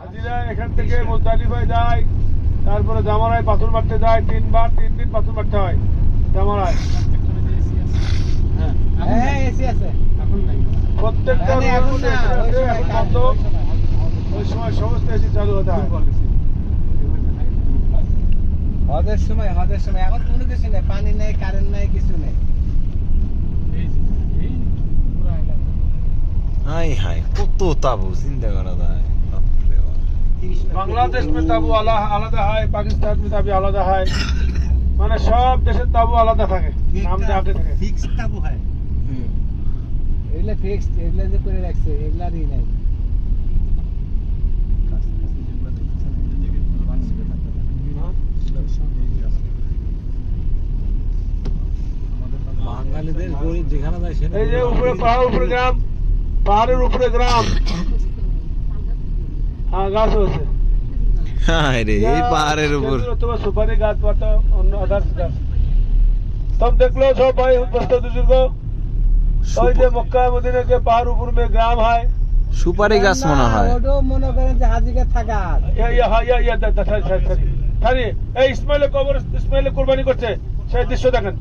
হাজিরা এখান থেকে মুজদালিফায় যায়, তারপরে জামারায় পাথর মারতে যায়, 3 দিন পাথর মারতে হয় জামারায়। প্রত্যেকটা ওই সময় সমস্ত এসি চালু হতে হয়। হজের সময় এখন কোনো কিছু নেই, পানি নেই, কারেন্ট নেই, কিছু নেই। হাই হাই কত তাবু চিন্তা করা যায়। বাংলাদেশ में তাবু আলাদা হয়, পাকিস্তান में তাবু আলাদা হয়, মানে সব দেশের তাবু আলাদা থাকে, নাম আগে থাকে। ফিক্স তাবু হয়, এগুলা ফিক্সড, এগুলা যে করে রাখছে এগুলারই নাই। বাঙালিদের গরিব যেখানে যায় সেখানে। এই যে উপরে পাহাড়ের উপরে গ্রাম, হ্যাঁ গাছ আছে। হায় রে এই পাহাড়ের উপর তোমার সুপারি গাছ পাতা অন্য আদার্স গাছ सब देख लो सब भाई दोस्तों बुजुर्गों। ওই যে মক্কা মদিনা के पहाड़ ऊपर में ग्राम है, সুপারি গাছ মনে হয়। ওটো মনে করেন যে হাজিকে থাকা এই ইসমাইলে কবর, ইসমাইলে কুরবানি করছে সেই দৃশ্য দেখেন।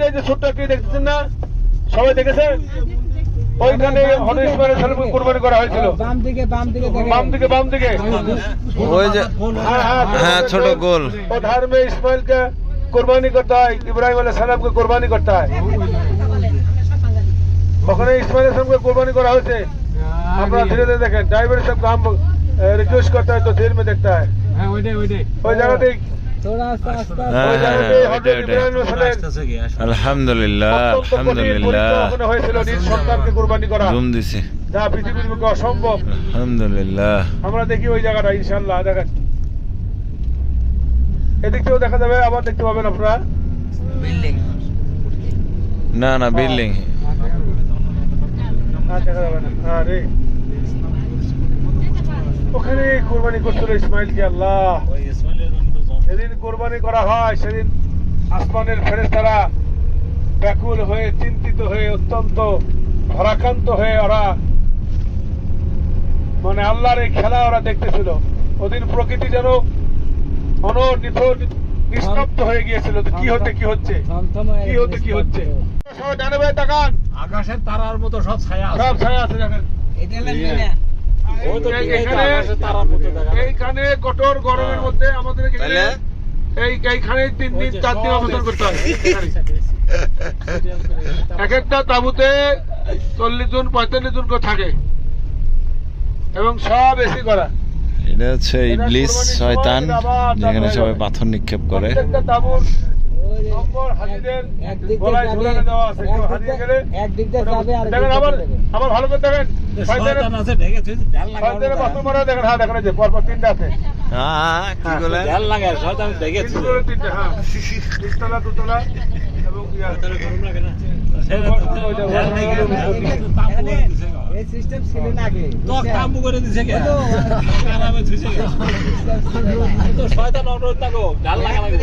এই যে ছোট্ট কি দেখতেছেন না, সবাই দেখেছে? ওইখানে হযরত ইসমাইলের সালামকে কুরবানি করা হয়েছিল। বাম দিকে বাম দিকে ওই যে হ্যাঁ ছোট গোল वो धार में इस्माइल का कुर्बानी करता है, इब्राहिम अलैहिस सलाम को कुर्बानी करता है। ওখানে ইসমাইল সালামকে কুরবানি করা হয়েছে। আপনারা ধীরে ধীরে দেখেন, ড্রাইভার সব काम रिक्वेस्ट करता है तो देर में देखता है। হ্যাঁ ওই জায়গাতে थोड़ा आस्ते ওই জায়গাতে হযরত ইব্রাহিম আলাইহিস সালাম আলহামদুলিল্লাহ আলহামদুলিল্লাহ ওখানে হয়েছিল নিজ সন্তানকে কুরবানি করা, জুম দিছে যা পৃথিবীর বুকে অসম্ভব। আলহামদুলিল্লাহ। আমরা দেখি ওই জায়গাটা ইনশাআল্লাহ দেখেন, এদিক থেকেও দেখা যাবে, আবার দেখতে পাবেন আপনারা না না বিল্ডিং দেখা যাবে না। আরে ওখানে কুরবানি করছিল ইসমাইলকে আল্লাহ। সেদিন কুরবানি করা হয়, সেদিন আসমানের ফেরেশতারা ব্যাকুল হয়ে, চিন্তিত হয়ে, অত্যন্ত ভারাক্রান্ত হয়ে ওরা মানে আল্লাহর এই খেলা ওরা দেখতেছিল। ওদিন প্রকৃতি যেন নিস্তব্ধ হয়ে গিয়েছিল, কি হচ্ছে কি হচ্ছে। সবাই ডানে বামে তাকান, আকাশের তারার মতো সব ছায়া সব ছায়া আছে দেখেন। এটা লাগবে না, এইখানে কঠোর গরমের মধ্যে আমাদের এইখানে 3 দিন 4 দিন অবস্থান করতে হয়। এক একটা তাঁবুতে 40 জন 45 জন করে থাকে এবং সব এসি করা। এটা হচ্ছে ইবলিস শয়তান, যেখানে সবাই পাথর নিক্ষেপ করে। প্রত্যেকটা তাঁবুর নম্বর হাজিদের গলায় ঝুলানো দেওয়া আছে, কেউ হারিয়ে গেলে একদিক দিয়ে যাবে আর দেখেন। আবার ভালো করে দেখেন, শয়তানের পাথর মারা দেখেন। হ্যাঁ দেখেন, যে পরপর 3টা আছে। হ্যাঁ কি বলে তিনটা, হ্যাঁ, 3তলা 2তলা এবং এই সিস্টেম ছিল না আগে, তো কামু করে দিছে কে আরামে থুইছে কে তো শয়তান অটো তাকো ডাল লাগা লাগে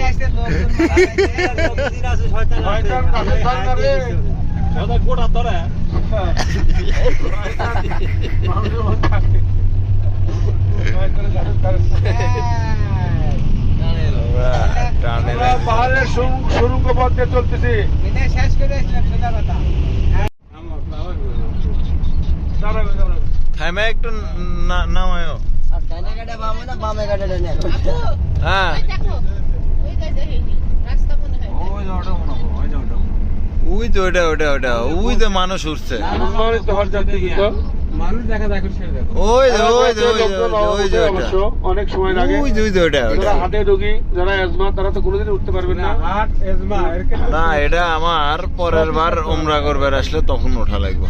দিন আছে শয়তান শয়তান ওটা কোটা ধরে পাহাড়ের সুরঙ্গ পথ দিয়ে চলতেছি। এটা শেষ করে আসলাম সোজা কথা। থামে একটু নামায়ও। আর ডাইনা গাড়ি বামে না বামে গাড়ি ডাইনা? হ্যাঁ ওই তো ওই তো মানুষ উঠছে। মানুষ দেখা দেখো ছেড়ে দেখো। অনেক সময় লাগে। যারা হাটে রোগী, যারা এজমা, তারা তো কোনোদিন উঠতে পারবেন না। হাট এজমা না, এটা আমার পরের বার উমরা করবার আসলে তখন ওঠা লাগবে।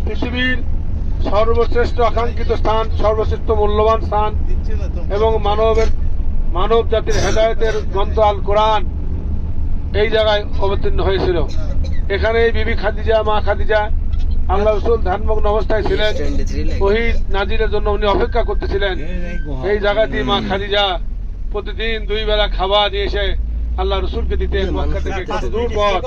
পৃথিবীর সর্বশ্রেষ্ঠ আকাঙ্ক্ষিত স্থান, সর্বশ্রেষ্ঠ মূল্যবান স্থান এবং মানব জাতির হেদায়েতের গ্রন্থ আল কোরআন এই জায়গায় অবতীর্ণ হয়েছিল। এখানে বিবি খাদিজা, মা খাদিজা, আল্লাহ রাসূল ধ্যানমগ্ন অবস্থায় ছিলেন, ওহী নাজিলের জন্য উনি অপেক্ষা করতেছিলেন। এই জায়গাটি মা খাদিজা প্রতিদিন 2 বেলা খাবার নিয়ে এসে আল্লাহ রাসূলকে দিতেন। মক্কা থেকে কত দূর পথ।